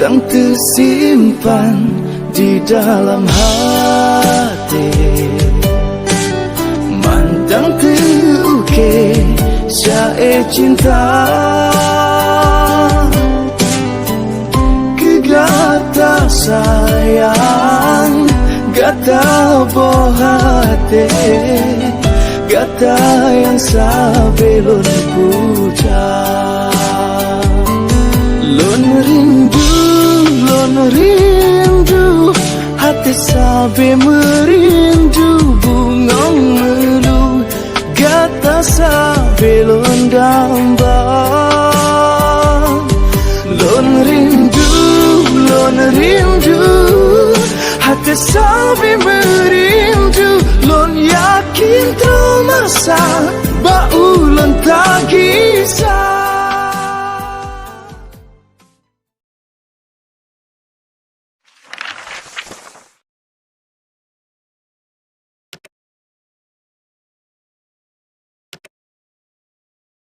yang tersimpan di dalam hati. Mandang terukir syair cinta, kegata sayang, gata buah hati, gata yang sabelun puja. Lon rindu, hati sabe merindu, bungong melu, gata sabe londamba. Lon rindu, hati sabe merindu, lon yakin termasa